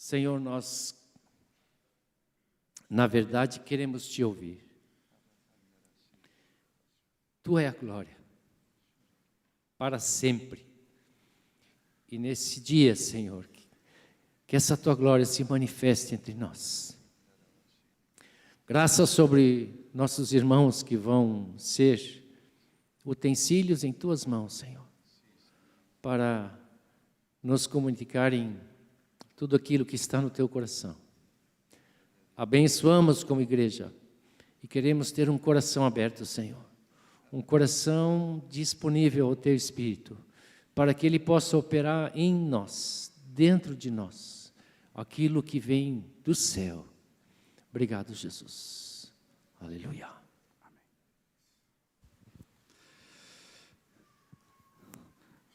Senhor, nós, na verdade, queremos Te ouvir. Tu é a glória, para sempre. E nesse dia, Senhor, que essa Tua glória se manifeste entre nós. Graça sobre nossos irmãos que vão ser utensílios em Tuas mãos, Senhor, para nos comunicarem tudo aquilo que está no Teu coração. Abençoamos como igreja e queremos ter um coração aberto, Senhor. Um coração disponível ao Teu Espírito, para que Ele possa operar em nós, dentro de nós, aquilo que vem do céu. Obrigado, Jesus. Aleluia.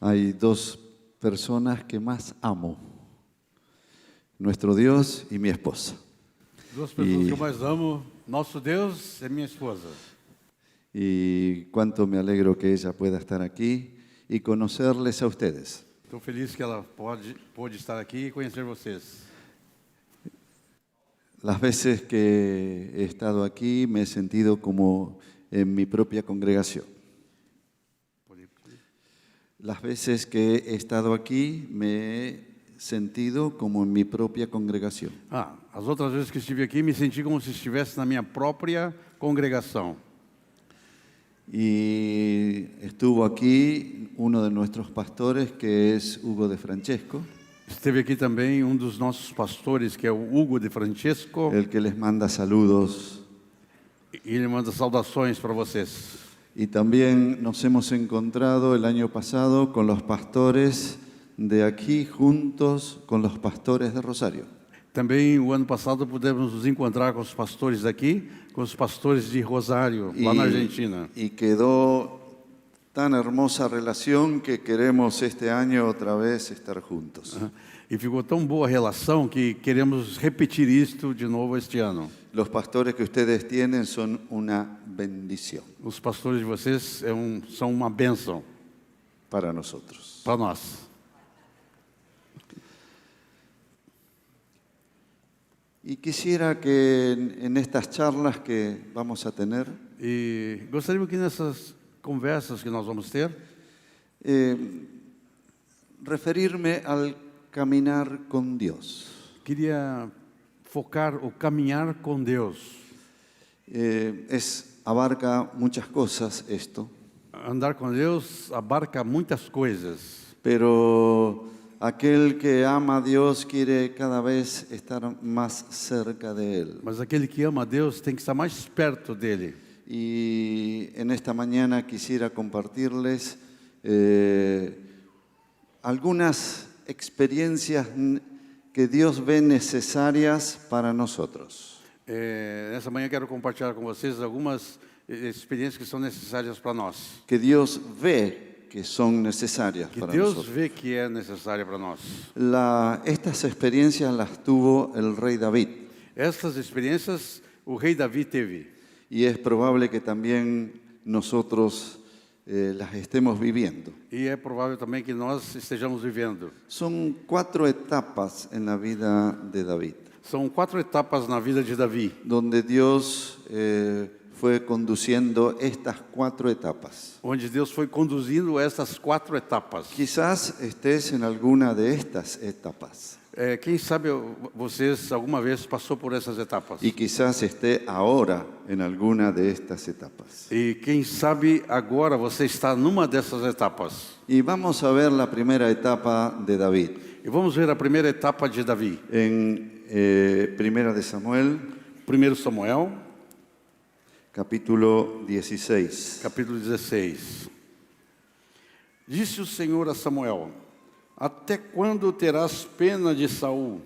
Hay dos personas que más amo, nuestro Dios y mi esposa. Duas pessoas que eu mais amo, nosso Deus e minha esposa. Y cuánto me alegro que ella pueda estar aquí y conocerles a ustedes. Estou feliz que ela pode estar aqui e conhecer vocês. Las veces que he estado aquí me he sentido como en mi propia congregación. Las veces que he estado aquí me he sentido como en mi propia congregación. As outras vezes que estive aqui, me senti como se estivesse na minha própria congregação. Y estuvo aquí uno de nuestros pastores, que es Hugo de Francesco, Esteve aqui também dos nossos pastores, que é o Hugo de Francesco, el que les manda saludos. e ele manda saudações para vocês. Y también nos hemos encontrado el año pasado con los pastores de aquí, juntos con los pastores de Rosario. Também, o ano passado, pudemos nos encontrar com os pastores daqui, com os pastores de Rosário, lá na Argentina. Y quedó tan hermosa relación que queremos este año otra vez estar juntos. E ficou tão boa a relação que queremos repetir isto de novo este ano. Los pastores que ustedes tienen son una bendición Os pastores de vocês são uma bênção para nosotros. para nós. Y quisiera que en estas charlas que vamos a tener, E gostaria que nessas conversas que nós vamos ter, referirme al caminar con Dios. queria focar o caminhar com Deus. Abarca muchas cosas esto, Andar com Deus abarca muitas coisas, pero aquel que ama a Dios quiere cada vez estar más cerca de Él. mas aquele que ama a Deus tem que estar mais perto dele. Y en esta mañana quisiera compartirles algunas experiencias que Dios ve necesarias para nosotros. Nessa manhã quero compartilhar com vocês algumas experiências que são necessárias para nós. Que Dios ve que son necesarias Que para Deus nosotros. vê que é necessária para nós. Estas experiencias las tuvo el rey David. Essas experiências o rei Davi teve. Y es probable que también nosotros las estemos viviendo. E é provável também que nós estejamos vivendo. Son 4 etapas en la vida de David, São 4 etapas na vida de Davi, donde Dios fue conduciendo estas 4 etapas. onde Deus foi conduzindo essas 4 etapas. Quizás estés en alguna de estas etapas Quem sabe vocês alguma vez passou por essas etapas? y quizás esté ahora en alguna de estas etapas. E quem sabe agora você está numa dessas etapas. Y vamos a ver la primera etapa de David E vamos ver a primeira etapa de Davi. en Primera de Samuel, 1 Samuel, capítulo 16. capítulo 16. Disse o Senhor a Samuel: até quando terás pena de Saul,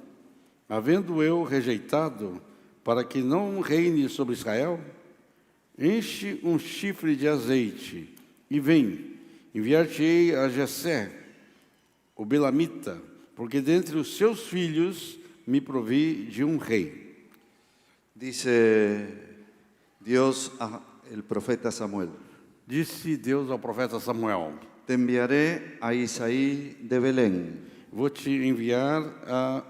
havendo eu rejeitado, para que não reine sobre Israel? Enche um chifre de azeite e vem, enviar-te-ei a Jessé, o Belamita, porque dentre os seus filhos me provi de um rei. Dice Dios al profeta Samuel: Disse Deus ao profeta Samuel: te enviaré a Isaí de Belén, vou te enviar a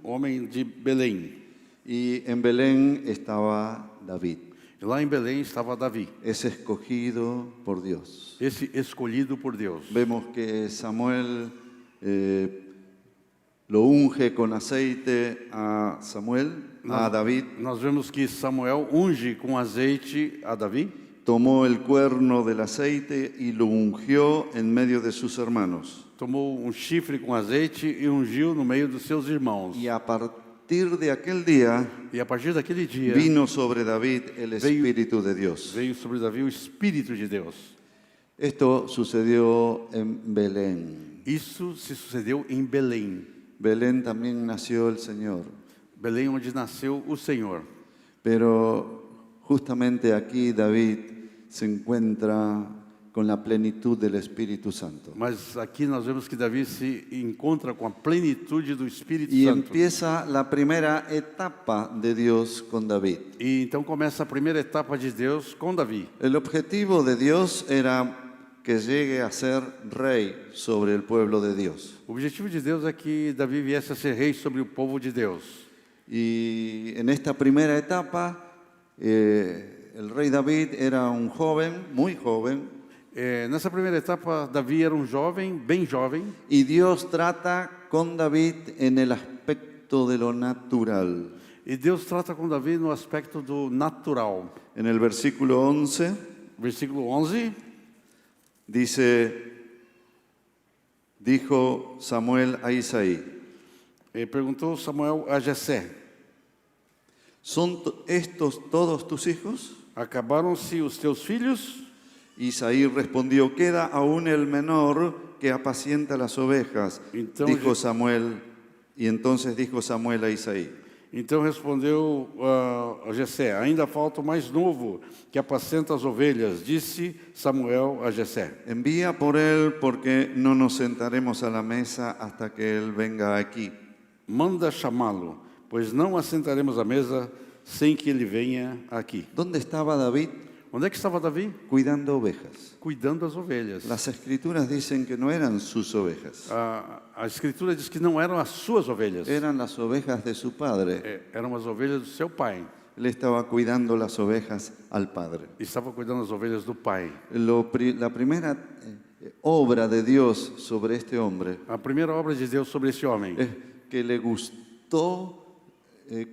homem de Belém. Y en Belén estaba David, E lá em Belém estava Davi, es escogido por Dios. esse escolhido por Deus. Vemos que Samuel lo unge con aceite a David, Nós vemos que Samuel unge com azeite a Davi, tomó el cuerno del aceite y lo ungió en medio de sus hermanos. tomou chifre com azeite e ungiu no meio dos seus irmãos. Y a partir de aquel día E a partir daquele dia vino sobre David el Espíritu de Dios. veio sobre Davi o Espírito de Deus. Esto sucedió en Belén. Isso se sucedeu em Belém. Belén también nació el Señor. Belém onde nasceu o Senhor. Pero justamente aquí David se encuentra con la plenitud del Espíritu Santo. Mas aqui nós vemos que Davi se encontra com a plenitude do Espírito Y Santo. empieza la primera etapa de Dios con David. E então começa a primeira etapa de Deus com Davi. El objetivo de Dios era que llegue a ser rey sobre el pueblo de Dios. O objetivo de Deus é que Davi viesse a ser rei sobre o povo de Deus. Y en esta primera etapa, el rey David era un joven, muy joven, Nessa primeira etapa, Davi era jovem, bem jovem, y Dios trata con David en el aspecto de lo natural. e Deus trata com Davi no aspecto do natural. En el versículo 11 Versículo 11, dice, dijo Samuel a Isaí, perguntou Samuel a Jessé: ¿son estos todos tus hijos? acabaram-se os teus filhos? Isaí respondió, queda aún el menor que apacienta las ovejas. Entonces- Dijo Samuel, y entonces dijo Samuel a Isaí, Então respondeu a Jessé: ainda falta o mais novo, que apacenta as ovelhas. Disse Samuel a Jessé: envía por él porque no nos sentaremos a la mesa hasta que él venga aquí. manda chamá-lo, pois não assentaremos à mesa sem que ele venha aqui. ¿Dónde estaba David? Onde é que estava Davi? Cuidando ovejas. Cuidando das ovelhas. Las escrituras dicen que no eran sus ovejas, A Escritura diz que não eram as suas ovelhas, eran las ovejas de su padre. eram as ovelhas do seu pai. Él estaba cuidando las ovejas al padre. Estava cuidando das ovelhas do pai. La primera obra de Dios sobre este hombre A primeira obra de Deus sobre esse homem es que le gustó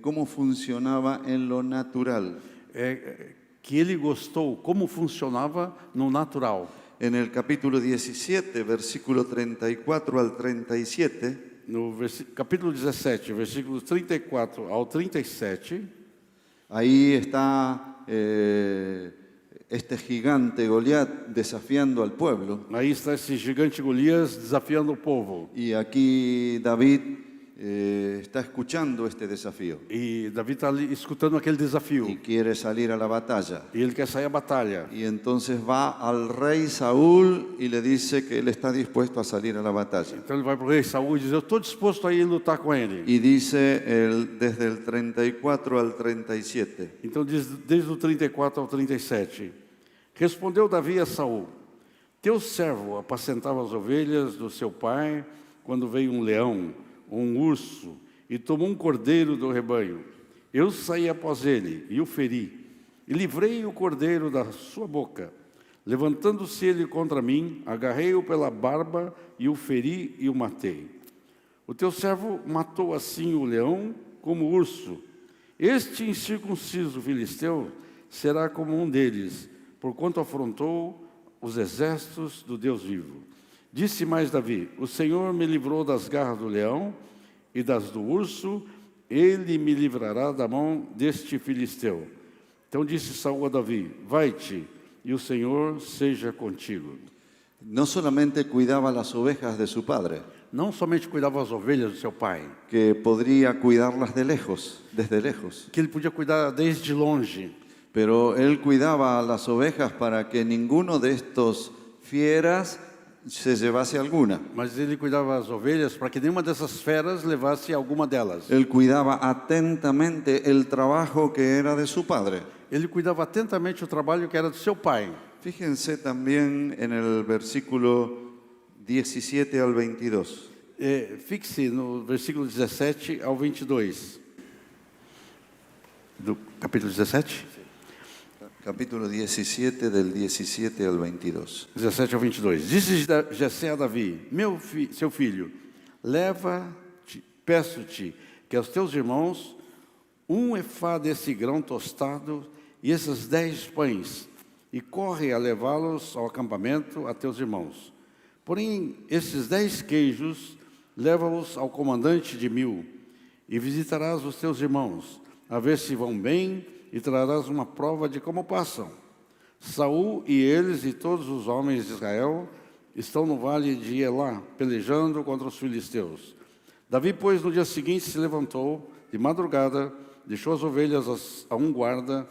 cómo funcionaba en lo natural. é que ele gostou como funcionava no natural. En el capítulo 17, versículo 34 al 37, No capítulo 17, versículos 34 ao 37, ahí está este gigante Goliat desafiando al pueblo. aí está esse gigante Golias desafiando o povo. Y aquí David está escuchando este desafío E Davi está ali escutando aquele desafio. y quiere salir a la batalla. E ele quer sair à batalha. Y entonces va al rey Saúl y le dice que él está dispuesto a salir a la batalla. Então ele vai para o rei Saúl e diz: eu estou disposto a ir lutar com ele. Y dice desde el 34 al 37. Então diz desde o 34 ao 37. Respondeu Davi a Saúl: teu servo apacentava as ovelhas do seu pai quando veio um leão ou um urso e tomou um cordeiro do rebanho. Eu saí após ele e o feri, e livrei o cordeiro da sua boca. Levantando-se ele contra mim, agarrei-o pela barba e o feri e o matei. O teu servo matou assim o leão como o urso. Este incircunciso filisteu será como um deles, porquanto afrontou os exércitos do Deus vivo. Disse mais Davi: o Senhor me livrou das garras do leão e das do urso, ele me livrará da mão deste filisteu. Então disse Saúl a Davi: vai-te, e o Senhor seja contigo. No solamente cuidaba las ovejas de su padre, Não somente cuidava das ovelhas do seu pai, que podría cuidarlas de lejos, desde lejos, que ele podia cuidar desde longe, pero él cuidaba las ovejas para que ninguno de estos fieras se llevase alguna. mas ele cuidava das ovelhas para que nenhuma dessas feras levasse alguma delas. Él cuidaba atentamente el trabajo que era de su padre. Ele cuidava atentamente o trabalho que era do seu pai. Fíjense también en el versículo 17 al 22. Fixe no versículo 17 ao 22. Do capítulo 17? Capítulo 17, del 17 al 22. 17 ao 22. Disse Jessé a Davi: seu filho, leva-te, peço-te, que aos teus irmãos efá desse grão tostado e esses 10 pães, e corre a levá-los ao acampamento a teus irmãos. Porém, esses 10 queijos, leva-os ao comandante de 1000, e visitarás os teus irmãos, a ver se vão bem, e trarás uma prova de como passam. Saul e eles e todos os homens de Israel estão no vale de Elá, pelejando contra os filisteus. Davi, pois, no dia seguinte se levantou, de madrugada, deixou as ovelhas a um guarda,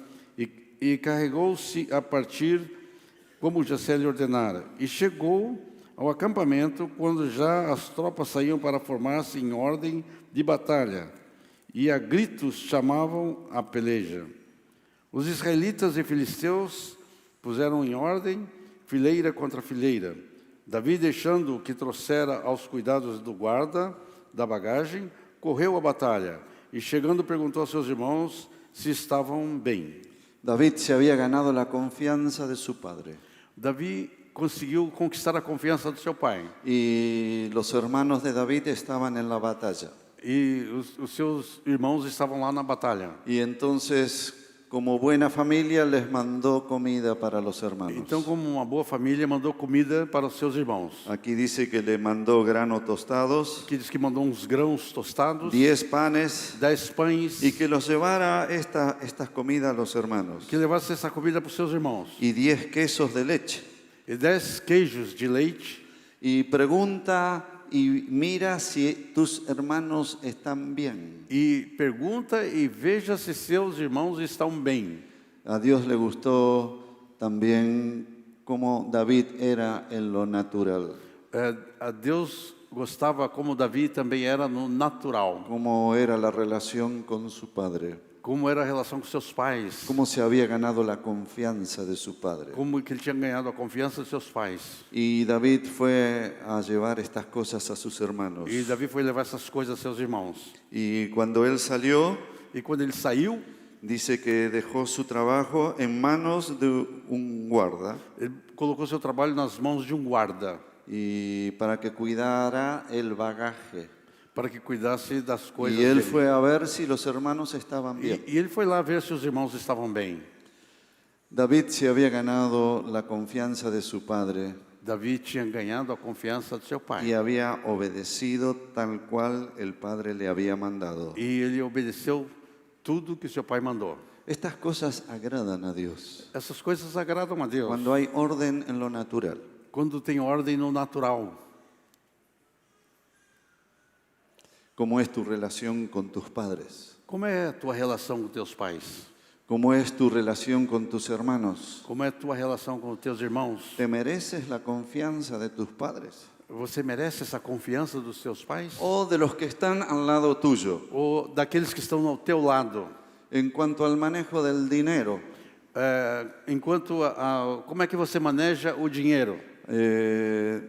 e carregou-se a partir, como Jessé lhe ordenara. E chegou ao acampamento, quando já as tropas saíam para formar-se em ordem de batalha, e a gritos chamavam a peleja. Os israelitas e filisteus puseram em ordem, fileira contra fileira. Davi, deixando o que trouxera aos cuidados do guarda da bagagem, correu à batalha, e chegando perguntou aos seus irmãos se estavam bem. David se había ganado la confianza de su padre. Davi conseguiu conquistar a confiança do seu pai. Y los hermanos de David estaban en la batalla. E os seus irmãos estavam lá na batalha. Y entonces, como buena familia, les mandó comida para los hermanos. Então, como uma boa família, mandou comida para os seus irmãos. Aquí dice que le mandó grano tostados, Aqui diz que mandou uns grãos tostados, 10 panes, 10 pães, y que los llevara estas comidas a los hermanos. que levasse essa comida para os seus irmãos. Y 10 quesos de leche. E 10 queijos de leite. Y pregunta y mira si tus hermanos están bien. E pergunta e veja se seus irmãos estão bem. A Dios le gustó también cómo David era en lo natural, A Deus gostava como Davi também era no natural. cómo era la relación con su padre, Como era a relação com seus pais. cómo se había ganado la confianza de su padre. Como que ele tinha ganhado a confiança de seus pais. Y David fue a llevar estas cosas a sus hermanos. E Davi foi levar essas coisas a seus irmãos. Y cuando él salió, E quando ele saiu, dice que dejó su trabajo en manos de un guarda ele colocou seu trabalho nas mãos de um guarda, y para que cuidara el bagaje. para que cuidasse das coisas Y él dele. fue a ver si los hermanos estaban bien. E ele foi lá ver se os irmãos estavam bem. David se había ganado la confianza de su padre Davi tinha ganhado a confiança do seu y pai. había obedecido tal cual el padre le había mandado. E ele obedeceu tudo que seu pai mandou. Estas cosas agradan a Dios Essas coisas agradam a Deus. cuando hay orden en lo natural. Quando tem ordem no natural. ¿Cómo es tu relación con tus padres? Como é a tua relação com teus pais? ¿Cómo es tu relación con tus hermanos? Como é a tua relação com teus irmãos? ¿Te mereces la confianza de tus padres Você merece essa confiança dos seus pais? o de los que están al lado tuyo? Ou daqueles que estão ao teu lado? En cuanto al manejo del dinero, Como é que você maneja o dinheiro?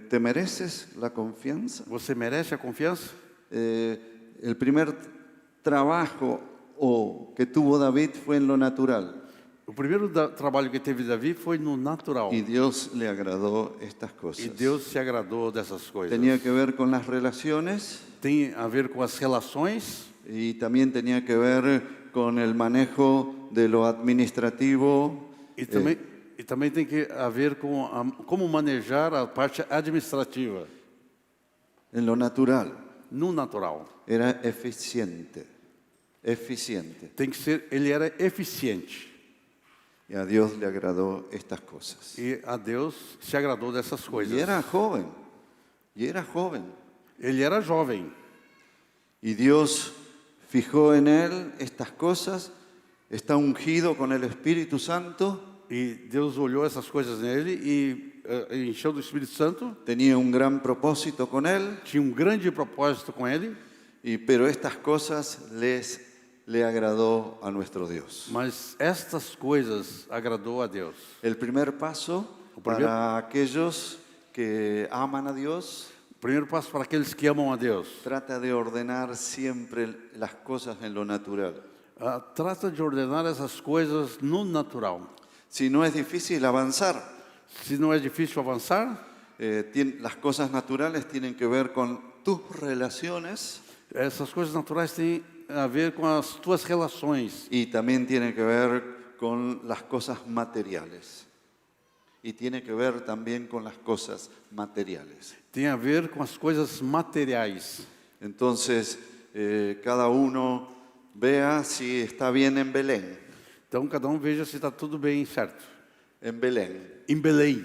¿te mereces la confianza? Você merece a confiança? El primer trabajo que tuvo David fue en lo natural O primeiro trabalho que teve Davi foi no natural. y Dios le agradó estas cosas. E Deus se agradou dessas coisas. Tenía que ver con las relaciones Tem a ver com as relações y también tenía que ver con el manejo de lo administrativo. e também tem que a ver com como manejar a parte administrativa En lo natural no natural. era eficiente. Tem que ser, ele era eficiente. Y a Dios le agradó estas cosas. E a Deus se agradou dessas coisas. Y era joven. Ele era jovem. Y Dios fijó en él estas cosas. Está ungido con el Espíritu Santo. E Deus olhou essas coisas nele e encheu do Espírito Santo. Tenía un gran propósito con él. Tinha um grande propósito com ele. Pero estas cosas le agradó a nuestro Dios. Mas estas coisas agradou a Deus. El primer paso para aquellos que aman a Dios Primeiro passo para aqueles que amam a Deus. trata de ordenar siempre las cosas en lo natural. Trata de ordenar essas coisas no natural. Si no es difícil avanzar, Se não é difícil avançar, las cosas naturales tienen que ver con tus relaciones essas coisas naturais têm a ver com as tuas relações. y también tienen que ver con las cosas materiales. Y tiene que ver también con las cosas materiales. Tem a ver com as coisas materiais. Entonces, cada uno vea si está bien en Belén. Então, cada veja se está tudo bem, certo. En Belén. Em Belém.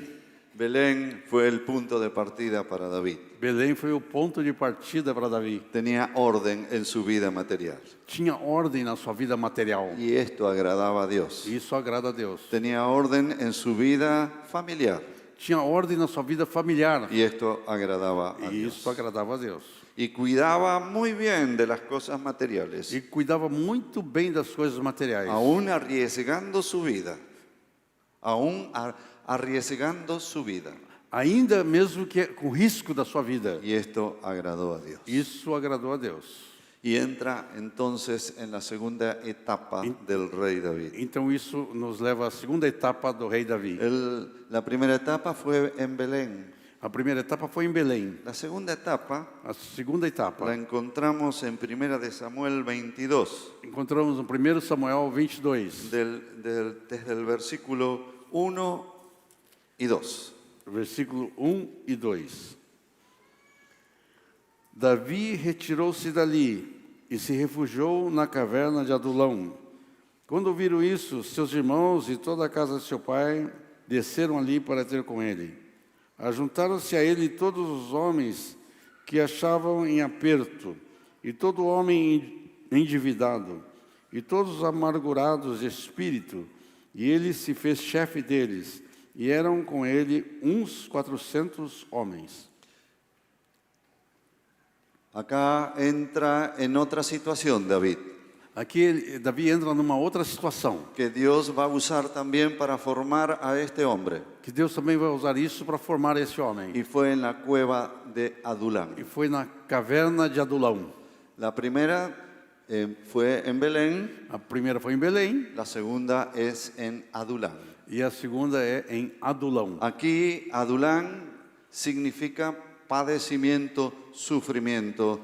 Belén fue el punto de partida para David. Belém foi o ponto de partida para Davi. Tenía orden en su vida material. Tinha ordem na sua vida material. Y esto agradaba a Dios. Isso agrada a Deus. Tenía orden en su vida familiar. Tinha ordem na sua vida familiar. Y esto agradaba a E Dios. isso agradava a Deus. Y cuidaba muy bien de las cosas materiales, E cuidava muito bem das coisas materiais. aún arriesgando su vida. Arriesgando su vida. Ainda mesmo que com risco da sua vida. Y esto agradó a Dios. Isso agradou a Deus. Y entra entonces en la segunda etapa del rey David. Então isso nos leva à segunda etapa do rei Davi. La primera etapa fue en Belén. A primeira etapa foi em Belém. La segunda etapa A segunda etapa la encontramos en Primera de Samuel 22, encontramos no 1 Samuel 22, desde el versículo 1 y 2. versículo 1 e 2. Davi retirou-se dali e se refugiou na caverna de Adulão. Quando viram isso, seus irmãos e toda a casa de seu pai desceram ali para ter com ele. Ajuntaram-se a ele todos os homens que achavam em aperto, e todo homem endividado, e todos os amargurados de espírito, e ele se fez chefe deles, e eram com ele uns 400 homens. Acá entra en otra situación David, Aqui Davi entra numa outra situação, que Dios va a usar también para formar a este hombre. que Deus também vai usar isso para formar esse homem. Y fue en la cueva de Adulán. E foi na caverna de Adulão. La primera fue en Belén, A primeira foi em Belém, la segunda es en Adulán. e a segunda é em Adulão. Aquí Adulán significa padecimiento, sufrimiento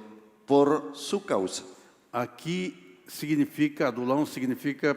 por su causa. Aqui significa, Adulão significa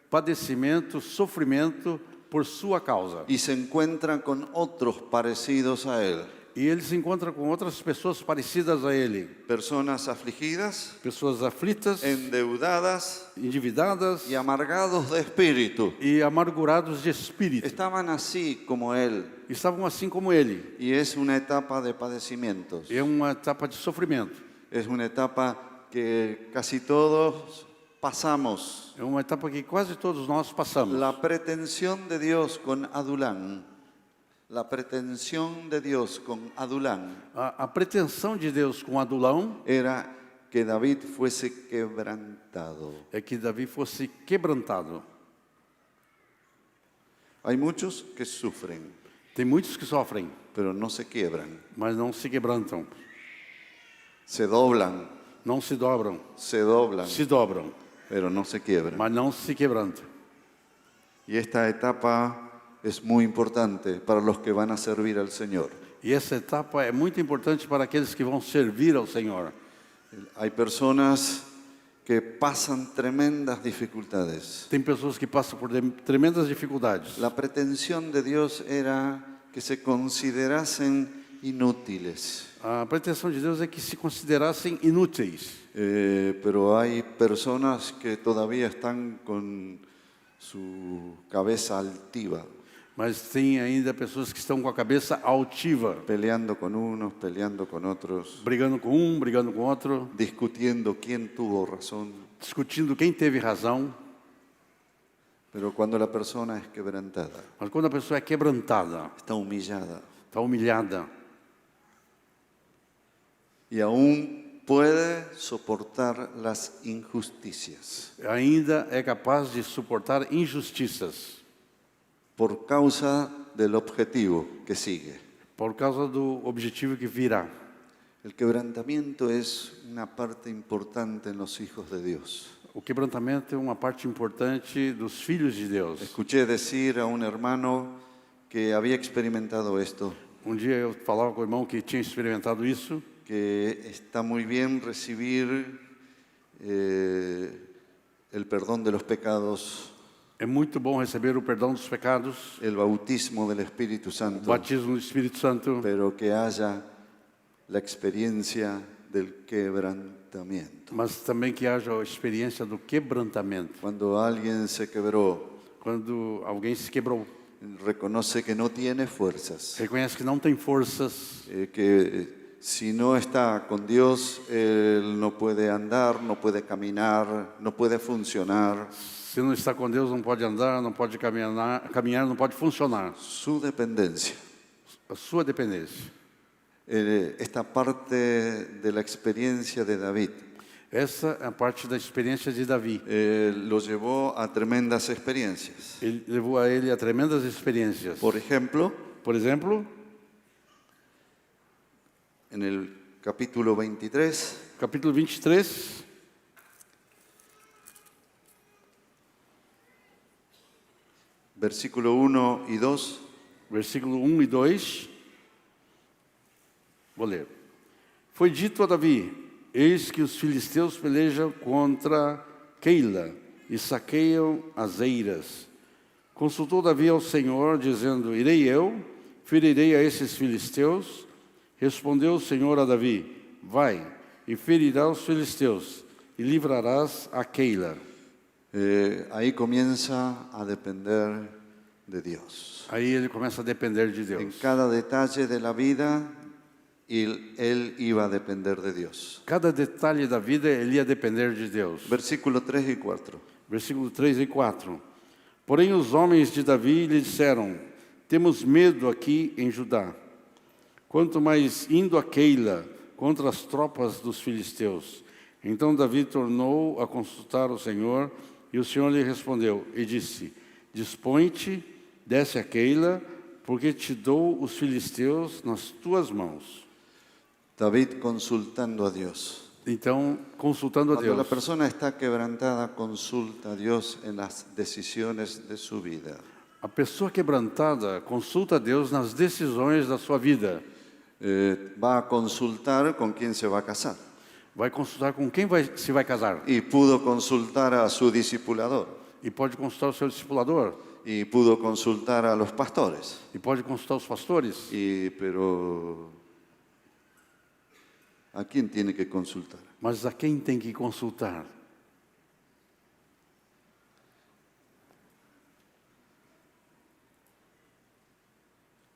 padecimento, sofrimento por sua causa. Y se encuentra con otros parecidos a él, E ele se encontra com outras pessoas parecidas a ele. personas afligidas, Pessoas aflitas, endeudadas endividadas y amargados de espíritu. e amargurados de espírito. Estaban así como él, Estavam assim como ele. y es una etapa de padecimientos. É uma etapa de sofrimento. Es una etapa que casi todos pasamos. É uma etapa que quase todos nós passamos. La pretensión de Dios con Adulán, la pretensión de Dios con Adulán A pretensão de Deus com Adulão era que David fuese quebrantado. é que Davi fosse quebrantado. Hay muchos que sufren, Tem muitos que sofrem, pero no se quiebran. mas não se quebrantam. Se doblan, Não se dobram. Se dobram, pero no se quiebran. mas não se quebrantam. Y esta etapa es muy importante para los que van a servir al Señor. E essa etapa é muito importante para aqueles que vão servir ao Senhor. Hay personas que pasan tremendas dificultades. Tem pessoas que passam por tremendas dificuldades. La pretensión de Dios era que se considerasen inútiles. A pretensão de Deus é que se considerassem inúteis. Pero hay personas que todavía están con su cabeza altiva, Mas tem ainda pessoas que estão com a cabeça altiva, peleando con unos, peleando con otros, brigando com um, brigando com outro, discutiendo quién tuvo razón. discutindo quem teve razão. Pero cuando la persona es quebrantada, Mas quando a pessoa é quebrantada, está humillada está humilhada, y aún puede soportar las injusticias ainda é capaz de suportar injustiças por causa del objetivo que sigue. por causa do objetivo que virá. El quebrantamiento es una parte importante en los hijos de Dios. O quebrantamento é uma parte importante dos filhos de Deus. Escuché decir a un hermano que había experimentado esto, Dia eu falava com o irmão que tinha experimentado isso, que está muy bien recibir el perdón de los pecados, é muito bom receber o perdão dos pecados, el bautismo del Espíritu o Santo, batismo do Espírito Santo, pero que haya la experiencia del quebrantamiento. mas também que haja a experiência do quebrantamento. Cuando alguien se quebró, Quando alguém se quebrou, reconoce que no tiene fuerzas, reconhece que não tem forças, que si no está con Dios, él no puede andar, no puede caminar, no puede funcionar. se não está com Deus não pode andar, não pode caminhar, não pode funcionar. Su dependencia. A sua dependência. Esta parte de la experiencia de David Essa é a parte da experiência de Davi. lo llevó a tremendas experiencias. Ele levou a ele a tremendas experiências. Por ejemplo, Por exemplo, en el capítulo 23, capítulo 23, versículo 1 y 2, versículo 1 e 2. Vou ler. Foi dito a Davi: eis que os filisteus pelejam contra Keila e saqueiam as eiras. Consultou Davi ao Senhor, dizendo: irei eu, ferirei a esses filisteus? Respondeu o Senhor a Davi: vai, e ferirá os filisteus, e livrarás a Keila. ahí comienza a depender de Dios. Aí ele começa a depender de En Deus. cada detalle de la vida, él iba a depender de Dios. Cada detalhe da vida ele ia depender de Deus. Versículo 3 y 4. Versículo 3 e 4. Porém os homens de Davi lhe disseram: temos medo aqui em Judá. Quanto mais indo a Keila contra as tropas dos filisteus. Então Davi tornou a consultar o Senhor, e o Senhor lhe respondeu e disse: dispõe-te, desce a Keila, porque te dou os filisteus nas tuas mãos. David consultando a Dios. Então, consultando a Cuando la Deus. persona está quebrantada, consulta a Dios en las decisiones de su vida. A pessoa quebrantada consulta a Deus nas decisões da sua vida. Va a consultar con quién se va a casar. Vai consultar com quem se vai casar. Y pudo consultar a su discipulador. E pode consultar o seu discipulador. Y pudo consultar a los pastores. E pode consultar os pastores. Pero ¿a quién tiene que consultar? Mas a quem tem que consultar?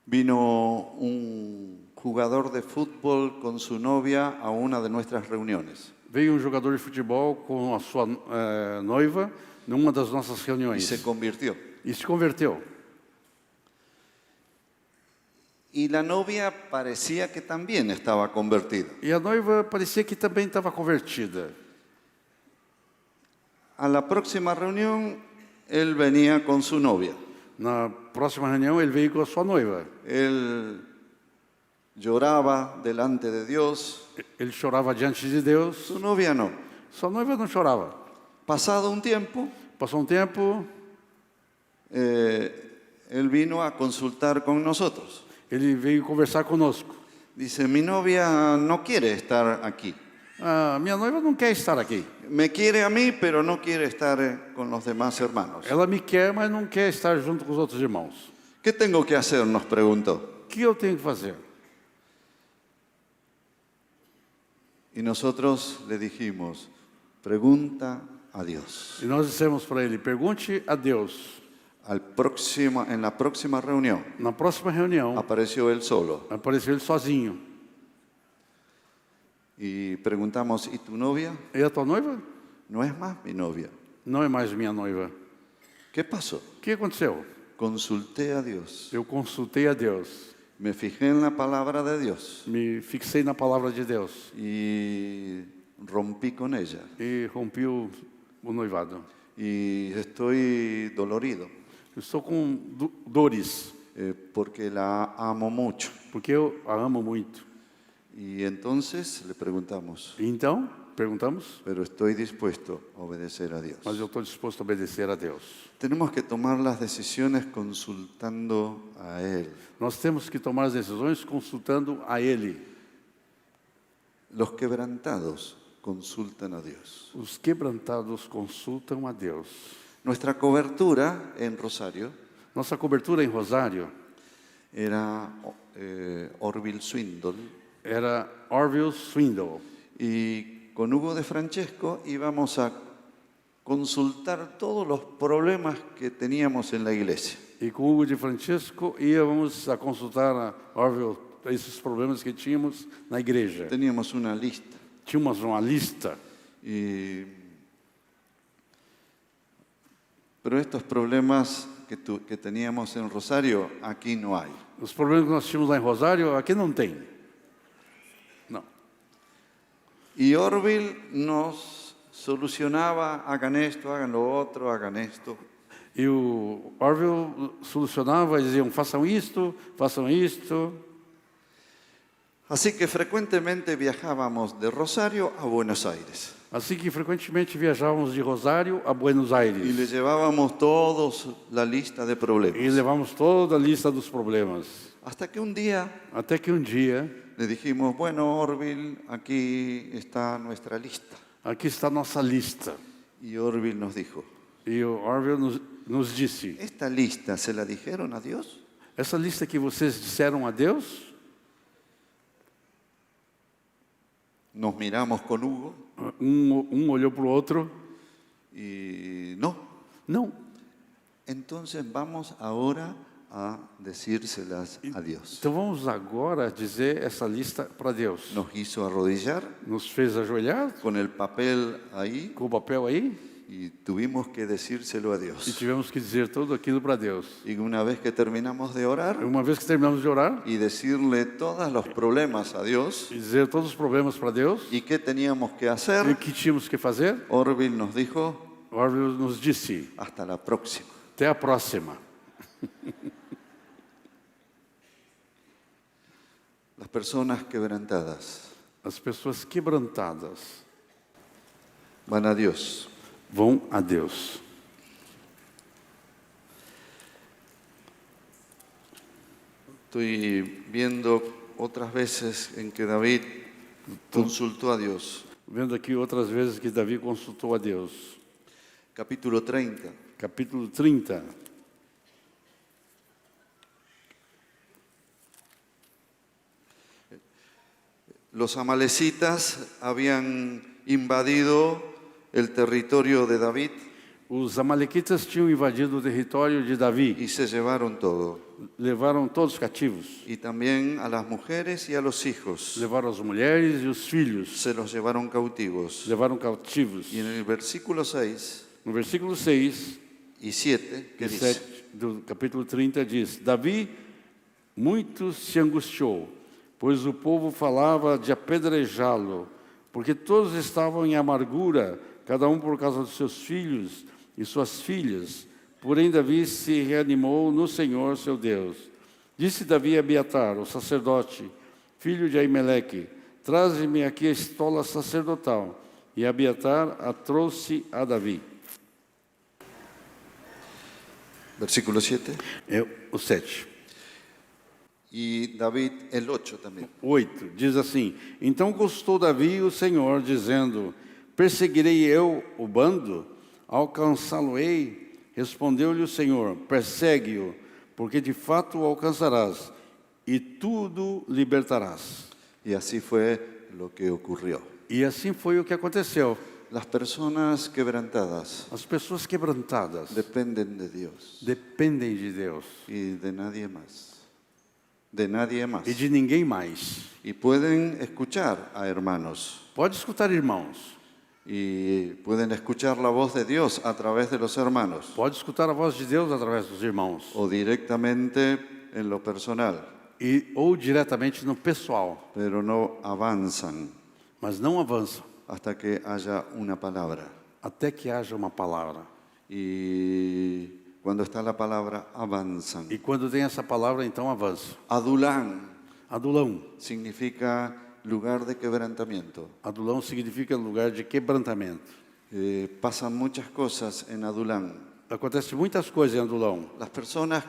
Vino un jugador de fútbol con su novia a una de nuestras reuniones. Veio jogador de futebol com a sua noiva numa das nossas Y reuniões. se convirtió. E se converteu. Y la novia parecía que también estaba convertida. E a noiva parecia que também estava convertida. A la próxima reunión, él venía con su novia. Na próxima reunião, ele veio com a sua noiva. Él lloraba delante de Dios. Ele chorava diante de Deus. Su novia no. Sua noiva não chorava. Pasado un tiempo, Passou um tempo, él vino a consultar con nosotros. ele veio conversar conosco. Dice, mi novia no quiere estar aquí. Ah, minha noiva não quer estar aqui. Me quiere a mí, pero no quiere estar con los demás hermanos. Ela me quer, mas não quer estar junto com os outros irmãos. ¿Qué tengo que hacer? Nos preguntó. O que eu tenho que fazer? Y nosotros le dijimos, pregunta a Dios. E nós dissemos para ele: pergunte a Deus. En la próxima reunión Na próxima reunião, apareció él solo. apareceu ele sozinho. Y preguntamos, ¿y tu novia? E a tua noiva? No es más mi novia. Não é mais minha noiva. ¿Qué pasó? O que aconteceu? Consulté a Dios. Eu consultei a Deus. Me fijé en la palabra de Dios Me fixei na palavra de Deus. y rompí con ella. E rompi o noivado. Y estoy dolorido Eu estou com dores, porque la amo mucho. porque eu a amo muito. Y entonces le preguntamos, Então, perguntamos, pero estoy dispuesto a obedecer a Dios. mas eu estou disposto a obedecer a Deus. Tenemos que tomar las decisiones consultando a Él. Nós temos que tomar as decisões consultando a Ele. Los quebrantados consultan a Dios. Os quebrantados consultam a Deus. Nuestra cobertura en Rosario Nossa cobertura em Rosário era Orville Swindle era Orville Swindle. y con Hugo de Francesco íbamos a consultar todos los problemas que teníamos en la iglesia. E com Hugo de Francisco íamos a consultar a Orville esses problemas que tínhamos na igreja. Teníamos una lista Tínhamos uma lista. pero estos problemas que teníamos en Rosario, aquí no hay. Os problemas que nós tínhamos lá em Rosário, aqui não tem. Não. Y Orville nos solucionaba, hagan esto, hagan lo otro, hagan esto. E o Orville solucionava e diziam, façam isto, façam isto. Así que frecuentemente viajábamos de Rosario a Buenos Aires Assim que frequentemente viajávamos de Rosário a Buenos y Aires. le llevábamos todos la lista de E problemas. levamos toda a lista dos problemas. Hasta que un día Até que um dia, le dijimos, bueno, Orville, aquí está nuestra lista. aqui está a nossa lista. Y Orville nos dijo, E o Orville nos disse, ¿esta lista se la dijeron a Dios? essa lista que vocês disseram a Deus, Nos miramos con Hugo olhou para o outro, y no. não. Entonces vamos ahora a decírselas a Dios. Então vamos agora dizer essa lista para Deus. Nos hizo arrodillar Nos fez ajoelhar con el papel ahí com o papel aí y tuvimos que decírselo a e Dios. tivemos que dizer tudo aquilo para Deus. Y una vez que terminamos de orar Uma vez que terminamos de orar y decirle todos los problemas a Dios e dizer todos os problemas para Deus y qué teníamos que e o hacer, que tínhamos que fazer, Orville nos dijo, Orville nos disse, hasta la próxima. até a próxima. Las personas quebrantadas As pessoas quebrantadas van a Dios. vão a Deus. Estoy viendo otras veces en que David consultó a Dios. Vendo aqui outras vezes que Davi consultou a Deus. Capítulo 30. Capítulo 30. Los amalecitas habían invadido el territorio de David Os amalequitas tinham invadido o território de Davi. y se llevaron todo. Levaram todos cativos. Y también a las mujeres y a los hijos. Levaram as mulheres e os filhos. Se los llevaron cautivos. Levaram cautivos. Y en el versículo 6 No versículo 6 y 7, que e dice, 7 do capítulo 30 diz: Davi muito se angustiou, pois o povo falava de apedrejá-lo, porque todos estavam em amargura, cada um por causa dos seus filhos e suas filhas. Porém, Davi se reanimou no Senhor, seu Deus. Disse Davi a Abiatar, o sacerdote, filho de Aimeleque: traze-me aqui a estola sacerdotal. E Abiatar a trouxe a Davi. versículo 7. É o 7. Y David, el 8 también. 8, diz assim: Então consultou Davi o Senhor, dizendo: perseguirei eu o bando? Alcançá-lo-ei? Respondeu-lhe o Senhor: persegue-o, porque de fato o alcançarás, e tudo libertarás. Y así fue lo que ocurrió. E assim foi o que aconteceu. Las personas quebrantadas As pessoas quebrantadas dependen de Dios dependem de Deus y de nadie más. De nadie más. e de ninguém mais. Y pueden escuchar a hermanos Pode escutar, irmãos. y pueden escuchar la voz de Dios a través de los hermanos Pode escutar a voz de Deus através dos irmãos. o directamente en lo personal, Ou diretamente no pessoal. pero no avanzan Mas não avançam hasta que haya una palabra. até que haja uma palavra. Y cuando está la palabra, avanzan. E quando tem essa palavra, então avança. Adulán Adulão significa lugar de quebrantamiento. Adulão significa lugar de quebrantamento. Pasan muchas cosas en Adulán. Acontece muitas coisas em Adulão. Las personas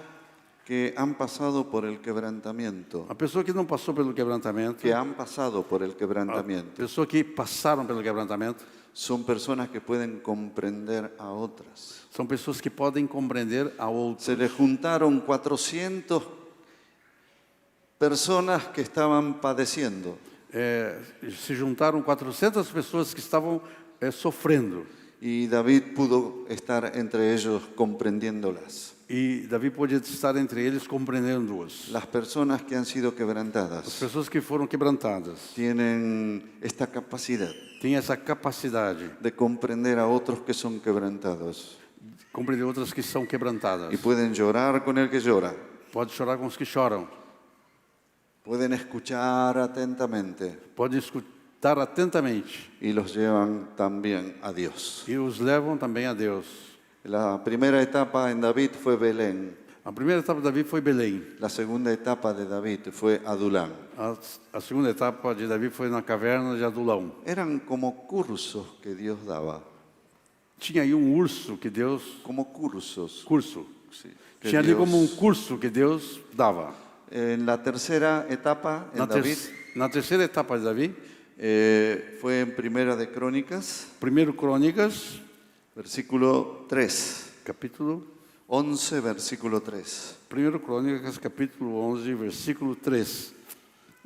que han pasado por el quebrantamiento, A pessoa que não passou pelo quebrantamento, que han pasado por el a quebrantamiento, pessoa que passaram pelo quebrantamento, son personas que pueden comprender a otras. são pessoas que podem compreender a outro. Se le juntaron 400 personas que estaban padeciendo. Se juntaram 400 pessoas que estavam sofrendo. Y David pudo estar entre ellos comprendiéndolas. E Davi pôde estar entre eles compreendendo-os. Las personas que han sido As quebrantadas pessoas que foram quebrantadas tienen esta capacidad têm essa capacidade de comprender a otros que son quebrantados. de compreender outras que são quebrantadas. Y pueden llorar con el que llora. Pode chorar com os que choram. Pueden escuchar atentamente Pode escutar atentamente. y los llevan también a Dios. E os levam também a Deus. La primera etapa en David fue Belén. A primeira etapa de Davi foi Belém. La segunda etapa de David fue Adulán. A segunda etapa de Davi foi na caverna de Adulão. Eran como cursos que Dios daba. Tinha aí urso que Deus... Como cursos. Curso. Sí, que Tinha ali Dios- como curso que Deus dava. En la tercera etapa en David Na terceira etapa de Davi, fue en Primera de Crónicas, primeiro Crônicas, versículo 3. capítulo... 11, versículo 3. Primeiro Crônicas, capítulo 11, versículo 3.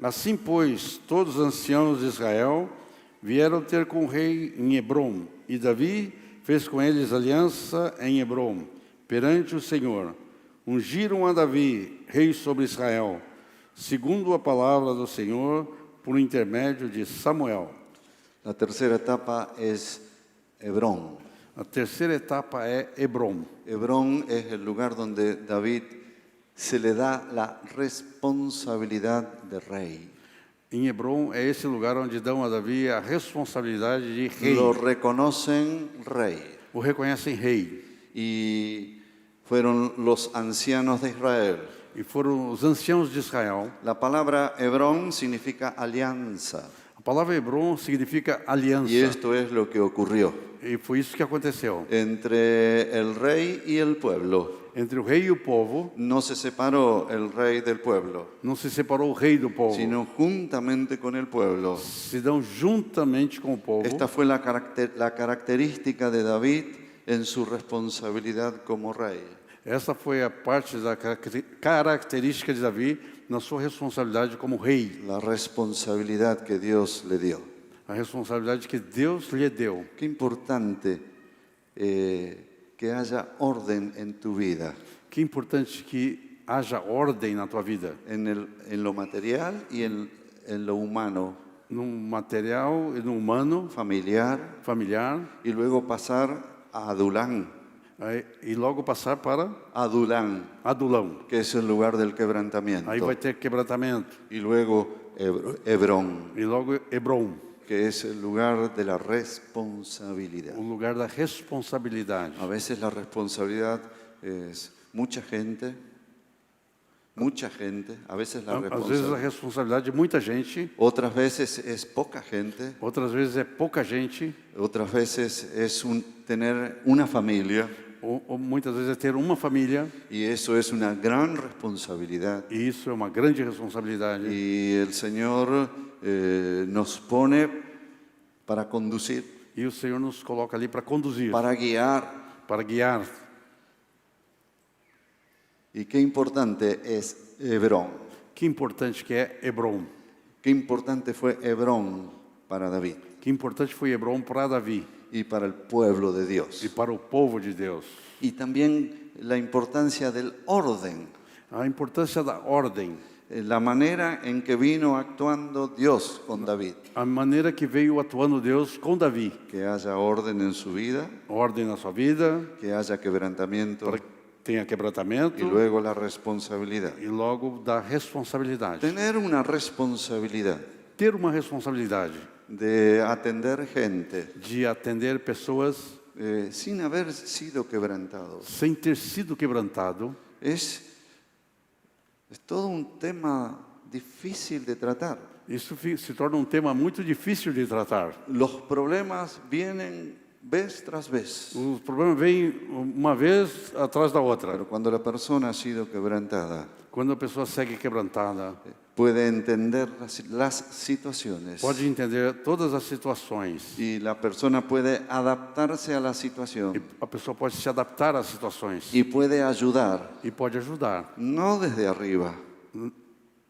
Assim, pois, todos os anciãos de Israel vieram ter com o rei em Hebrom, e Davi fez com eles aliança em Hebrom, perante o Senhor. Ungiram a Davi, rei sobre Israel, segundo a palavra do Senhor, por intermédio de Samuel. La tercera etapa es Hebrón. A terceira etapa é Hebrom. Hebrón es el lugar donde David se le da la responsabilidad de rey. Em Hebrom é esse lugar onde dão a Davi a responsabilidade de rei. Lo reconocen rey. O reconhecem rei. Y fueron los ancianos de Israel. E foram os anciãos de Israel. La palabra Hebrón significa alianza. A palavra Hebrom significa aliança. Y esto es lo que ocurrió E foi isso que aconteceu. entre el rey y el pueblo. Entre o rei e o povo, No se separó el rey del pueblo, não se separou o rei do povo. sino juntamente con el pueblo. Se dão juntamente com o povo. Esta fue la característica de David en su responsabilidad como rey. Essa foi a parte da característica de Davi na sua responsabilidade como rei. La responsabilidad que Dios le dio. A responsabilidade que Deus lhe deu. Qué importante que haya orden en tu vida, Que importante que haja ordem na tua vida. en lo material y en lo humano, No material e no humano, familiar, familiar. y luego pasar a Adulán. E logo passar para Adulán, Adulão. que es el lugar del quebrantamiento. Aí vai ter quebrantamento. Y luego Hebrón, E logo Hebrom, que es el lugar de la responsabilidad. o lugar da responsabilidade. A veces la responsabilidad es mucha gente, a veces la Às vezes a responsabilidad, responsabilidade de muita gente, otras veces es poca gente, outras vezes é pouca gente, otras veces es tener una familia, ou muitas vezes é ter uma família, y eso es una gran responsabilidad. e isso é uma grande responsabilidade. Y el Señor nos pone para conducir, E o Senhor nos coloca ali para conduzir, para guiar. para guiar. Y qué importante es Hebrón. Que importante que é Hebrom. Qué importante fue Hebrón para David Que importante foi Hebrom para Davi y para el pueblo de Dios. e para o povo de Deus. Y también la importancia del orden, A importância da ordem, la manera en que vino actuando Dios con David. a maneira que veio atuando Deus com Davi. Que haya orden en su vida, Ordem na sua vida, que haya quebrantamiento para que tenha quebrantamento y luego la responsabilidad. e logo da responsabilidade. Tener una responsabilidad Ter uma responsabilidade de atender gente de atender pessoas sin haber sido quebrantados sem ter sido quebrantado es todo un tema difícil de tratar. Isso se torna tema muito difícil de tratar. Los problemas vienen vez tras vez. Os problemas vêm uma vez atrás da outra. Pero cuando la persona ha sido quebrantada, Quando a pessoa segue quebrantada, puede entender las situaciones pode entender todas as situações. y la persona puede adaptarse a la E situación a pessoa pode se adaptar às situações. y puede ayudar, E pode ajudar. no desde arriba,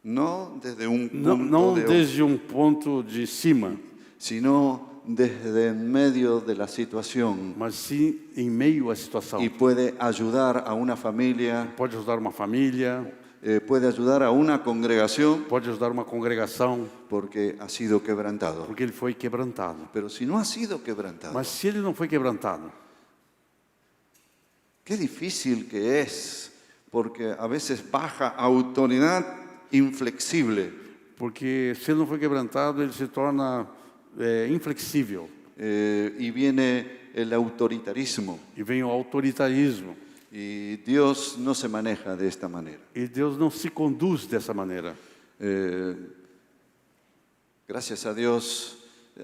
no desde un Não, punto não de desde ponto de cima, sino desde en medio de la situación mas sim em meio à situação. y puede ayudar a una familia, Pode ajudar uma família, puede ayudar a una congregación pode ajudar uma congregação, porque ha sido quebrantado. porque ele foi quebrantado. Pero si no ha sido quebrantado, Mas se ele não foi quebrantado, qué difícil que es, porque a veces baja autoridad inflexible porque se ele não foi quebrantado, ele se torna inflexível. y viene el autoritarismo. E vem o autoritarismo. Y Dios no se maneja de esta manera. E Deus não se conduz dessa maneira. Gracias a Dios.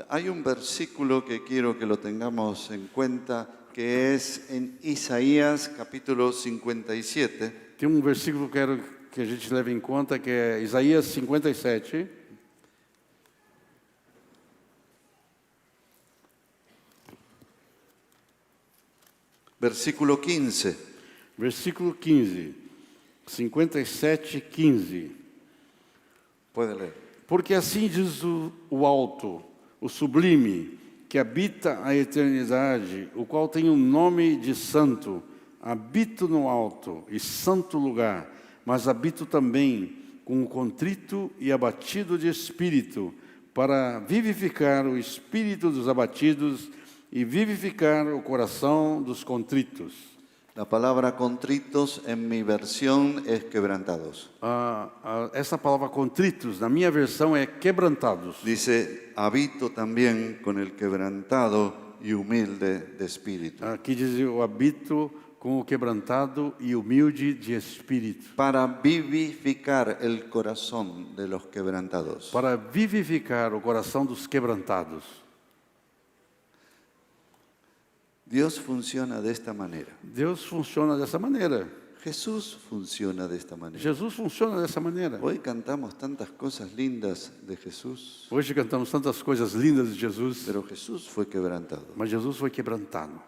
Hay un versículo que quiero que lo tengamos en cuenta, que es en Isaías capítulo 57. Tem versículo que eu quero que a gente leve em conta, que é Isaías 57, Versículo 15. versículo 15. 57, 15. Puede leer. Porque assim diz o alto, o sublime, que habita a eternidade, o qual tem um nome de santo. Habito no alto e santo lugar, mas habito também com o contrito e abatido de espírito, para vivificar o espírito dos abatidos e vivificar o coração dos contritos. La palabra contritos en mi versión es quebrantados. Essa palavra contritos, na minha versão, é quebrantados. Dice, habito también con el quebrantado y humilde de espíritu. Aqui diz, eu habito com o quebrantado e humilde de espírito, Para vivificar el corazón de los quebrantados. para vivificar o coração dos quebrantados. Dios funciona de esta manera. Deus funciona dessa maneira. Jesús funciona de esta manera. Jesus funciona dessa maneira. Hoy cantamos tantas cosas lindas de Jesús, Hoje cantamos tantas coisas lindas de Jesus, pero Jesús fue quebrantado. mas Jesus foi quebrantado.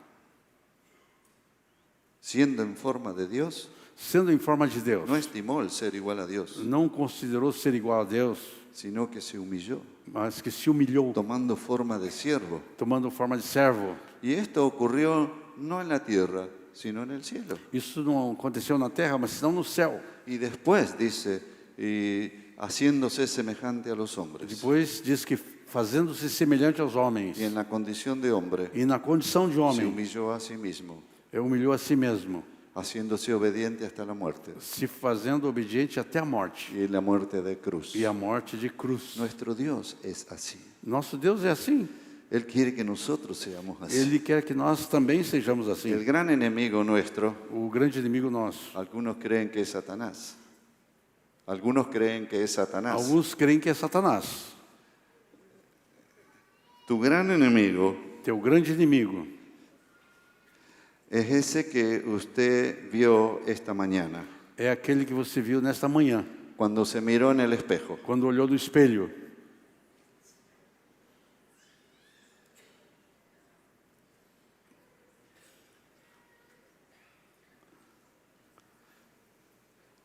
Siendo en forma de Dios, Sendo em forma de Deus, no estimó el ser igual a Dios, não considerou ser igual a Deus, sino que se humilló, mas que se humilhou, tomando forma de siervo. tomando forma de servo. Y esto ocurrió no en la tierra, sino en el cielo. Isso não aconteceu na terra, mas senão no céu. Y después dice, y haciéndose semejante a los hombres. Depois diz que fazendo-se semelhante aos homens, Y en la condición de hombre, e na condição de se homem, humilló a sí mismo, humilhou a si mesmo, haciéndose obediente hasta la muerte. se fazendo obediente até a morte, Y la muerte de cruz. e a morte de cruz. Nuestro Dios es así. Nosso Deus é assim. Él quiere que nosotros seamos así. Ele quer que nós também sejamos El assim. gran enemigo nuestro, O grande inimigo nosso. algunos creen que es Satanás. Algunos creen que es Satanás. Alguns creem que é Satanás. Tu gran enemigo Teu grande inimigo es ese que usted vio esta mañana, é aquele que você viu nesta manhã, cuando se miró en el espejo. quando olhou no espelho.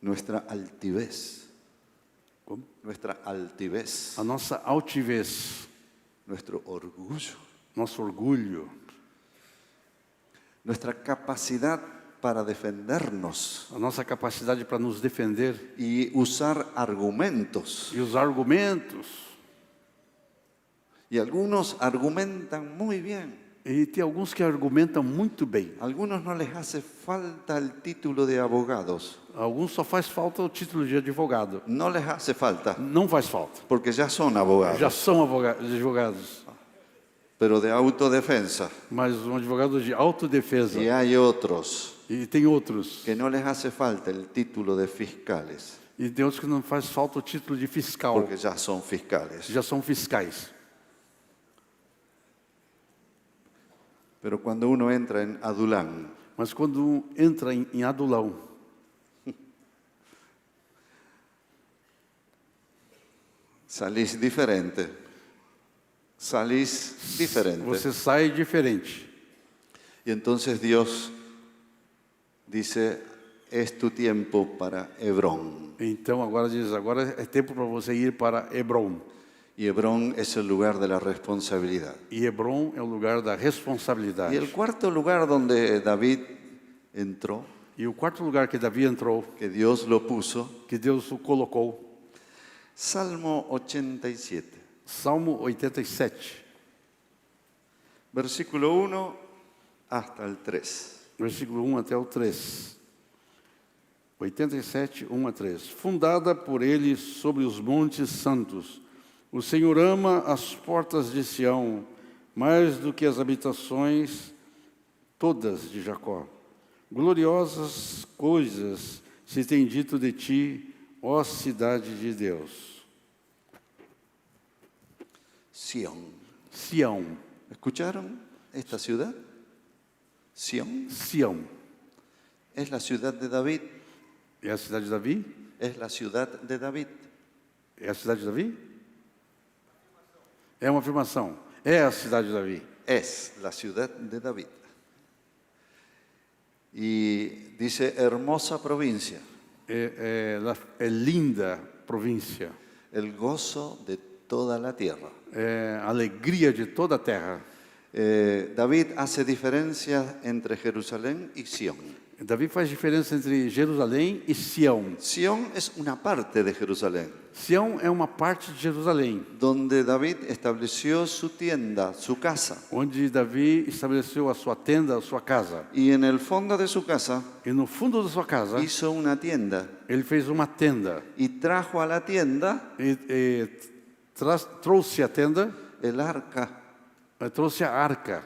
Nuestra altivez, Como? nuestra altivez, A nossa altivez, nuestro orgullo, nosso orgulho, nuestra capacidad para defendernos a nossa capacidade para nos defender y usar argumentos. e os argumentos. Y algunos argumentan muy bien. E tem alguns que argumentam muito bem. A algunos no les hace falta el título de abogados. Alguns só faz falta o título de advogado. No les hace falta, Não faz falta. porque ya son abogados. Já são advogados. Pero de autodefensa. Mas um advogado de autodefesa. Y hay otros E tem outros. que no les hace falta el título de fiscales. E Deus que não faz falta o título de fiscal, porque ya son fiscales. já são fiscais. Pero cuando uno entra en Adulán, Mas quando entra em Adulão, salís diferente. Salís diferente. você sai diferente. Y entonces Dios dice, es tu tiempo para Hebrón. Então agora diz, agora é tempo para você ir para Hebron. Y Hebrón es el lugar de la responsabilidad. E Hebron é o lugar da responsabilidade. Y el cuarto lugar donde David entró, E o quarto lugar que Davi entrou, que Dios lo puso, que Deus o colocou, Salmo 87, Salmo 87, versículo 1 hasta el 3. versículo 1 até o 3. 87, 1 a 3. Fundada por ele sobre os montes santos, o Senhor ama as portas de Sião, mais do que as habitações todas de Jacó. Gloriosas coisas se tem dito de ti, ó cidade de Deus. Sión. Sião, ¿Escucharon esta ciudad? Sión Sião. es la ciudad de David. É a cidade de Davi? Es la ciudad de David. É a cidade de Davi? É uma afirmação. É a cidade de Davi. Es la ciudad de David. Y dice hermosa provincia, É linda província. el gozo de toda la tierra. É a alegria de toda a terra. David hace diferencia entre Jerusalén y Sión. Davi faz diferença entre Jerusalém e Sião. Sión es una parte de Jerusalén, Sião é uma parte de Jerusalém, donde David estableció su tienda, su casa. onde Davi estabeleceu a sua tenda, a sua casa. Y en el fondo de su casa E no fundo da sua casa, hizo una tienda ele fez uma tenda. y trajo a la tienda Trouxe a tenda, el arca. trouxe a arca.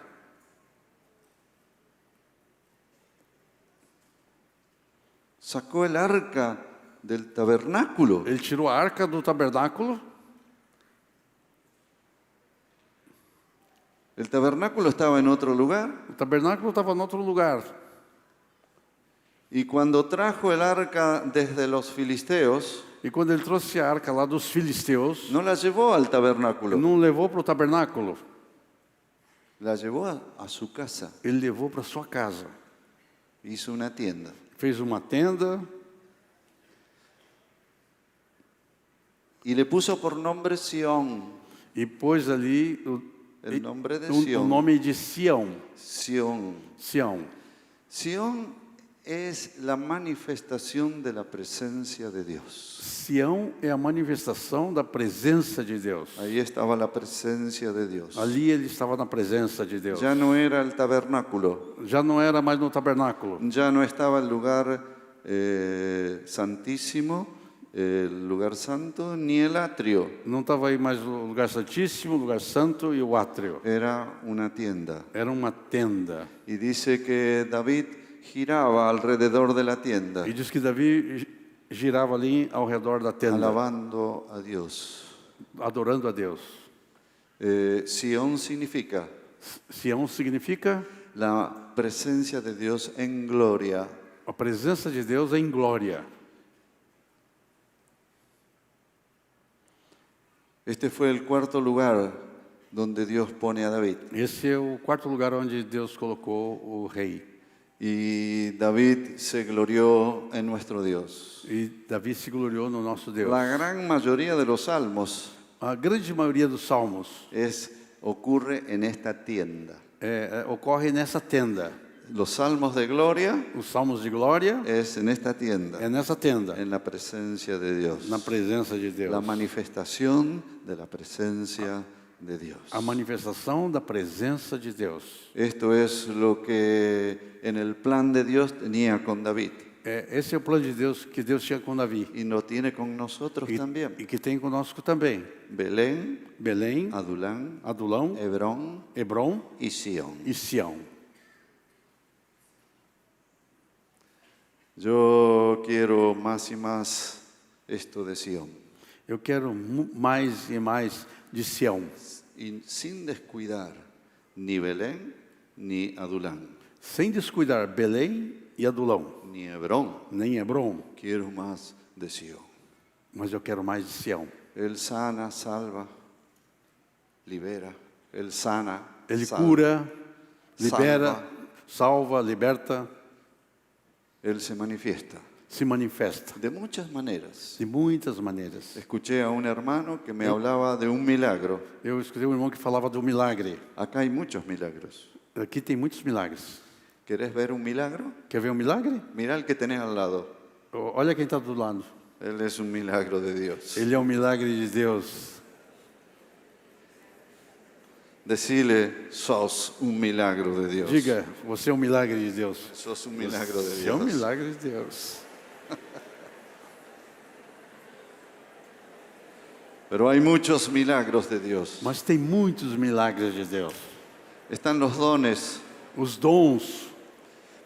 Sacó el arca del tabernáculo. Ele tirou a arca do tabernáculo. El tabernáculo estaba en otro lugar. O tabernáculo estava em outro lugar. Y cuando trajo el arca desde los filisteos, E quando ele trouxe a arca lá dos filisteus, no la llevó al tabernáculo, não levou para o tabernáculo, la llevó a su casa. ele levou para sua casa. Hizo una tienda. Fez uma tenda Y le puso por nombre Sión, e pôs ali el nombre de o Sión. nome de Sião. Sión. Sião. Sión es la manifestación de la presencia de Dios. Sião é a manifestação da presença de Deus. Ahí estaba la presencia de Dios. Ali ele estava na presença de Deus. Ya no era el tabernáculo, Já não era mais no tabernáculo. ya no estaba el lugar santísimo, el lugar santo, ni el atrio. Não estava aí mais o lugar santíssimo, o lugar santo e o átrio. Era una tienda. Era uma tenda. Y dice que David giraba alrededor de la tienda, E diz que Davi girava ali ao redor da tenda, alabando a Dios. adorando a Deus. Sión significa Sião significa la presencia de Dios en gloria. a presença de Deus em glória. Este fue el cuarto lugar donde Dios pone a David. Esse é o quarto lugar onde Deus colocou o rei. Y David se glorió en nuestro Dios. E Davi se gloriou no nosso Deus. La gran mayoría de los salmos A grande maioria dos salmos ocurre en esta tienda. Ocorre nessa tenda. Los salmos de gloria Os salmos de glória es en esta tienda, é nessa tenda, en la presencia de Dios. na presença de Deus. La manifestación de la presencia de Dios. A manifestação da presença de Deus. Esto es lo que en el plan de Dios tenía con David Esse é o plano de Deus que Deus tinha com Davi. y lo tiene con nosotros también. E que tem conosco também. Belén, Belém, Adulán, Adulão, Hebrón Hebron y Sión. e Sião. Yo quiero más y más esto de Sión. Eu quero mais e mais de Sião, Y sin descuidar ni Belén ni Adulán, sem descuidar Belém e Adulão, ni Hebrón. nem Hebron, Quiero más de Sión. mas eu quero mais de Sião. Él sana, salva, libera. Él sana, Ele salva, cura, libera, salva. salva, liberta, Él se manifiesta se manifesta de muchas maneras. de muitas maneiras. Escuché a un hermano que me hablaba de un milagro. Eu escutei um irmão que falava do milagre. Acá hay muchos milagros. Aqui tem muitos milagres. ¿Querés ver un milagro? Quer ver um milagre? Mira el que tenés al lado. Olha quem está do lado. Él es un milagro de Dios. Ele é um milagre de Deus. Decile, sos un milagro de Dios. Diga, você é um milagre de Deus. Sos un milagro de Você é um Dios. milagre de Deus. Pero hay muchos milagros de Dios. Mas tem muitos milagres de Deus. Están los dones, Os dons,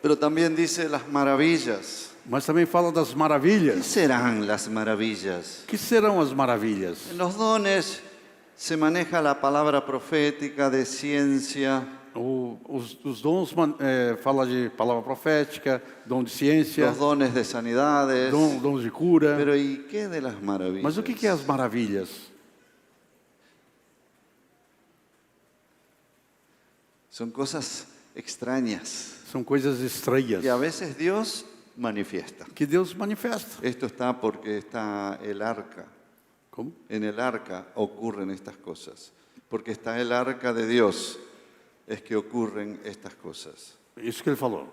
pero también dice las maravillas. mas também fala das ¿Qué maravilhas. serán las maravillas? Que serão as maravilhas? En los dones se maneja la palabra profética de ciencia, Os dons fala de palavra profética, dom de ciência, los dones de sanidades. dons de cura. Pero ¿y qué de las maravillas? Mas o que é as maravilhas? Son cosas extrañas São coisas estranhas y a veces Dios manifiesta. que Deus manifesta. Esto está porque está el arca. Como? En el arca ocurren estas cosas. Porque está el arca de Dios, es que ocurren estas cosas. Isso que ele falou.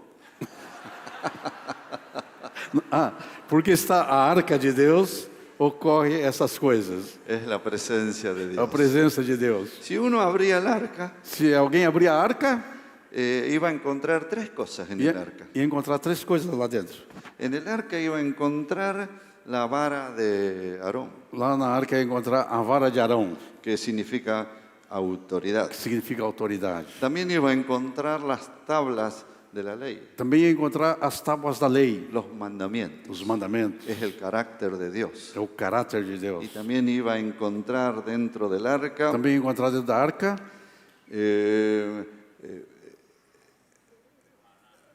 Porque está a arca de Deus, ocorre essas coisas. Es la presencia de A Dios. presença de Deus. Si uno abría el arca, Se alguém abrir a arca, iba a encontrar tres cosas en el arca. ia encontrar três coisas lá dentro. En el arca iba a encontrar la vara de Aarón, Lá na arca ia encontrar a vara de Arão, que significa autoridad. que significa autoridade. También iba a encontrar las tablas de la ley, Também ia encontrar as tábuas da lei, los mandamientos. os mandamentos. Es el carácter de Dios. É o caráter de Deus. Y también iba a encontrar dentro del arca Também ia encontrar dentro da arca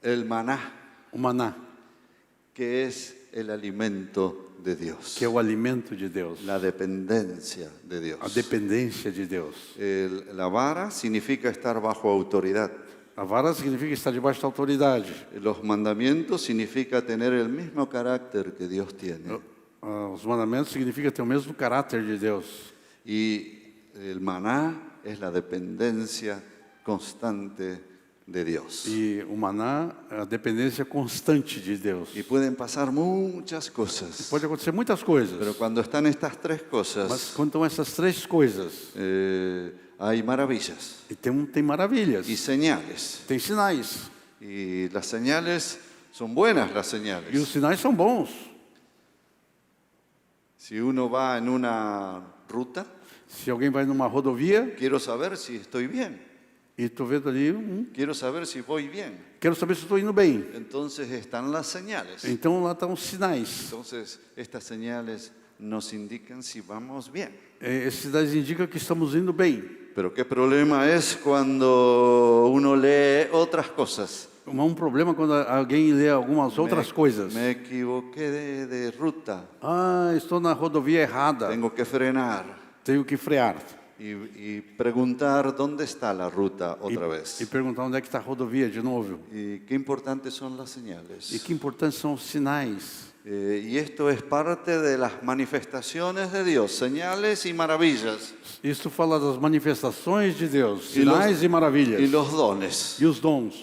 el maná, o maná, que es el alimento de Dios, que é o alimento de Deus. la dependencia de A Dios. dependência de Deus. La vara significa estar bajo autoridad. A vara significa estar debaixo da autoridade. Los mandamientos significa tener el mismo carácter que Dios tiene. Os mandamentos significa ter o mesmo caráter de Deus. Y el maná es la dependencia constante de Dios. E o maná é a dependência constante de Deus. Y pueden pasar muchas cosas. Pode acontecer muitas coisas, Pero cuando están estas tres mas cosas, quando estão essas três coisas, hay maravillas e tem maravilhas, y señales. tem sinais. Y las señales son buenas, las E os señales. sinais são bons. Si uno va en una ruta, Se alguém vai numa rodovia quiero saber si estoy bien. e estou vendo ali, Quiero saber si voy bien. quero saber se estou indo bem. Entonces están las señales. Então lá estão os sinais. Entonces estas señales nos indican si vamos bien. Esses sinais indicam que estamos indo bem. Pero qué problema es cuando uno lee otras cosas. Um problema quando alguém lê algumas outras coisas. Me equivoqué de ruta. Estou na rodovia errada. Tengo que frenar Tenho que frear. y preguntar dónde está la ruta otra vez. E perguntar onde é que está a rodovia de novo. Y qué importantes son las señales. E que importantes são os sinais. Y esto es parte de las manifestaciones de Dios, señales y maravillas. Isso fala das manifestações de Deus, E los- sinais e maravilhas. Y los dones. E os dons.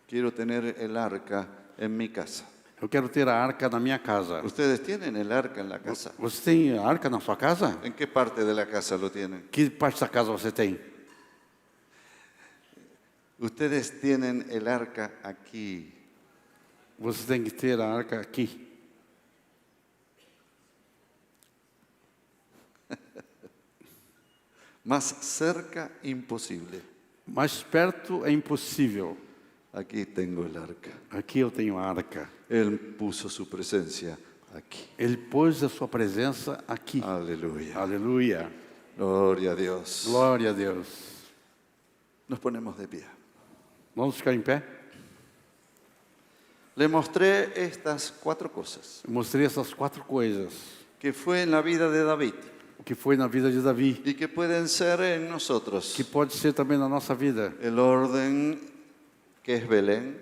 Quiero tener el arca en mi casa. Eu quero ter a arca na minha casa. ¿Ustedes tienen el arca en la casa? Você tem a arca na sua casa? ¿En qué parte de la casa lo tienen? Que parte da casa você tem? Ustedes tienen el arca aquí. Você tem que ter a arca aqui. Más cerca, imposible. Mais perto é impossível. Aquí tengo el arca. Aqui eu tenho a arca. Él puso su presencia aquí. Ele pôs a sua presença aqui. Aleluya. Aleluia. Gloria a Dios. Glória a Deus. Nos ponemos de pie. Vamos ficar em pé? Le mostré estas 4 cosas Eu mostrei essas 4 coisas, que fue en la vida de David o que foi na vida de Davi, y que pueden ser en nosotros. que pode ser também na nossa vida. El orden que es Belén,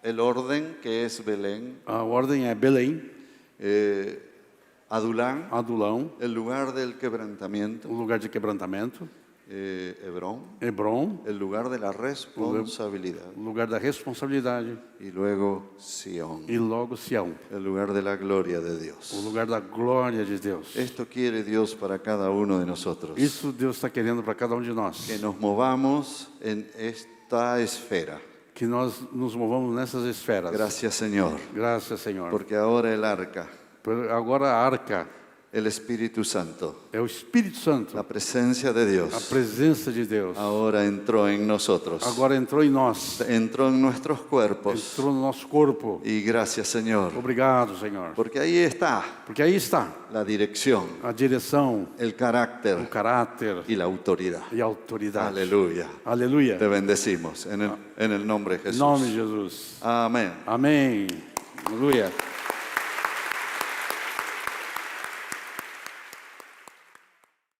el orden que es Belén, A ordem é Belém, Adulán, Adulão, el lugar del quebrantamiento, o lugar de quebrantamento, Hebrón, Hebron, el lugar de la responsabilidad, o lugar da responsabilidade, y luego Sión, e logo Sião, el lugar de la gloria de o Dios. lugar da glória de Deus. Esto quiere Dios para cada uno de nosotros, Isso Deus está querendo para cada um de nós, que nos movamos en esta esfera. que nós nos movamos nessas esferas. Gracias, Señor, Graças, Senhor. porque ahora el arca, Agora a arca el Espíritu Santo, é o Espírito Santo, la presencia de a Dios, presença de Deus. ahora entró en nosotros, Agora entrou em nós, entró en nuestros cuerpos. entrou no nosso corpo. Y gracias, Señor, Obrigado, Senhor. porque ahí está Porque aí está la dirección, a direção, el o carácter caráter y la autoridad. e a autoridade. Aleluya. Aleluia. Te bendecimos en el nombre de Em nome Jesús. de Jesus. Amén. Amém. Aleluia.